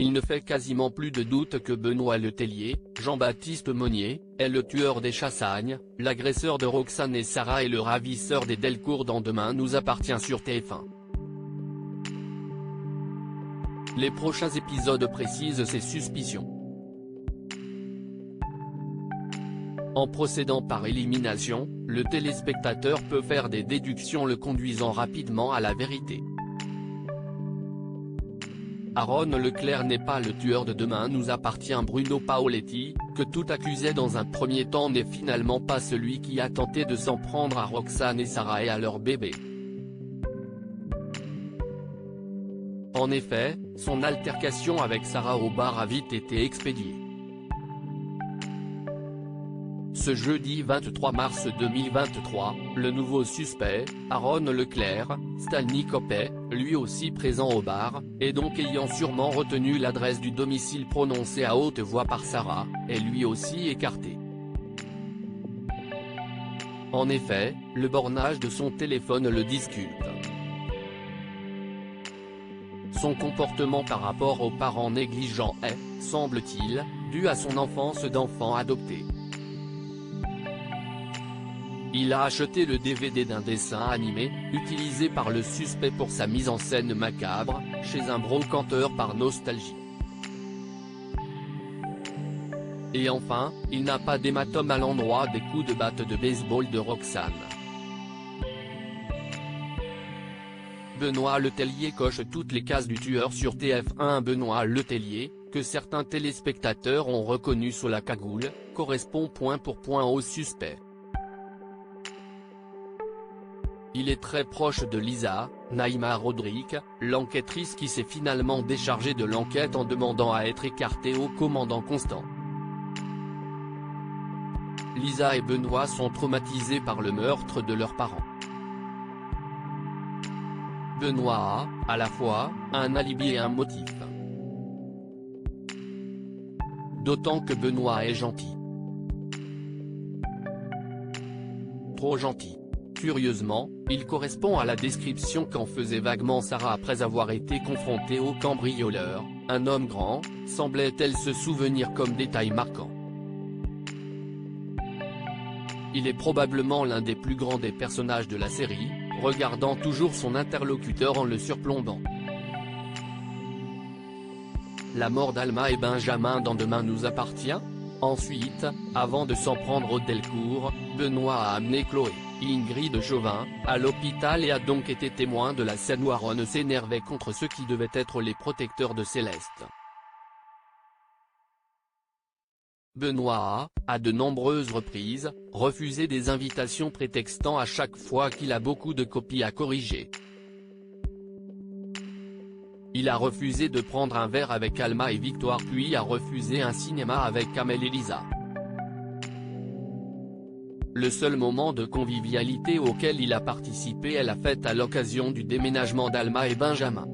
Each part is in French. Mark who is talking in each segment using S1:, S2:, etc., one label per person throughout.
S1: il ne fait quasiment plus de doute que Benoît Letellier, Jean-Baptiste Monnier, est le tueur des Chassagnes, l'agresseur de Roxane et Sarah et le ravisseur des Delcourt dans Demain nous appartient sur TF1. Les prochains épisodes précisent ces suspicions. En procédant par élimination, le téléspectateur peut faire des déductions le conduisant rapidement à la vérité. Aaron Leclerc n'est pas le tueur de Demain nous appartient. Bruno Paoletti, que tout accusait dans un premier temps, n'est finalement pas celui qui a tenté de s'en prendre à Roxane et Sarah et à leur bébé. En effet, son altercation avec Sarah au bar a vite été expédiée. Ce jeudi 23 mars 2023, le nouveau suspect, Aaron Leclerc, Stanley Copet, lui aussi présent au bar, et donc ayant sûrement retenu l'adresse du domicile prononcée à haute voix par Sarah, est lui aussi écarté. En effet, le bornage de son téléphone le disculpe. Son comportement par rapport aux parents négligents est, semble-t-il, dû à son enfance d'enfant adopté. Il a acheté le DVD d'un dessin animé, utilisé par le suspect pour sa mise en scène macabre, chez un brocanteur par nostalgie. Et enfin, il n'a pas d'hématome à l'endroit des coups de batte de baseball de Roxane. Benoît Letellier coche toutes les cases du tueur sur TF1. Benoît Letellier, que certains téléspectateurs ont reconnu sous la cagoule, correspond point pour point au suspect. Il est très proche de Lisa, Naïma Rodrigue, l'enquêtrice qui s'est finalement déchargée de l'enquête en demandant à être écartée au commandant Constant. Lisa et Benoît sont traumatisés par le meurtre de leurs parents. Benoît a, à la fois, un alibi et un motif. D'autant que Benoît est gentil. Trop gentil. Curieusement, il correspond à la description qu'en faisait vaguement Sarah après avoir été confrontée au cambrioleur, un homme grand, semblait-elle se souvenir comme détail marquant. Il est probablement l'un des plus grands des personnages de la série, regardant toujours son interlocuteur en le surplombant. La mort d'Alma et Benjamin dans Demain nous appartient. Ensuite, avant de s'en prendre aux Delcourt, Benoît a amené Chloé, Ingrid Chauvin, à l'hôpital et a donc été témoin de la scène où Aaron s'énervait contre ceux qui devaient être les protecteurs de Céleste. Benoît a, à de nombreuses reprises, refusé des invitations prétextant à chaque fois qu'il a beaucoup de copies à corriger. Il a refusé de prendre un verre avec Alma et Victoire puis a refusé un cinéma avec Amel et Lisa. Le seul moment de convivialité auquel il a participé est la fête à l'occasion du déménagement d'Alma et Benjamin.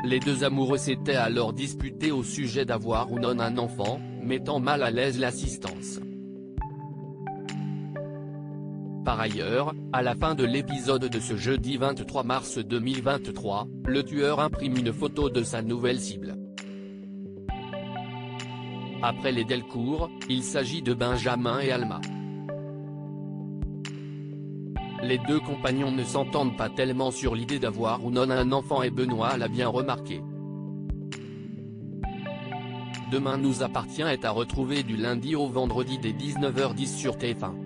S1: Les deux amoureux s'étaient alors disputés au sujet d'avoir ou non un enfant, mettant mal à l'aise l'assistance. Par ailleurs, à la fin de l'épisode de ce jeudi 23 mars 2023, le tueur imprime une photo de sa nouvelle cible. Après les Delcourt, il s'agit de Benjamin et Alma. Les deux compagnons ne s'entendent pas tellement sur l'idée d'avoir ou non un enfant et Benoît l'a bien remarqué. Demain nous appartient est à retrouver du lundi au vendredi dès 19h10 sur TF1.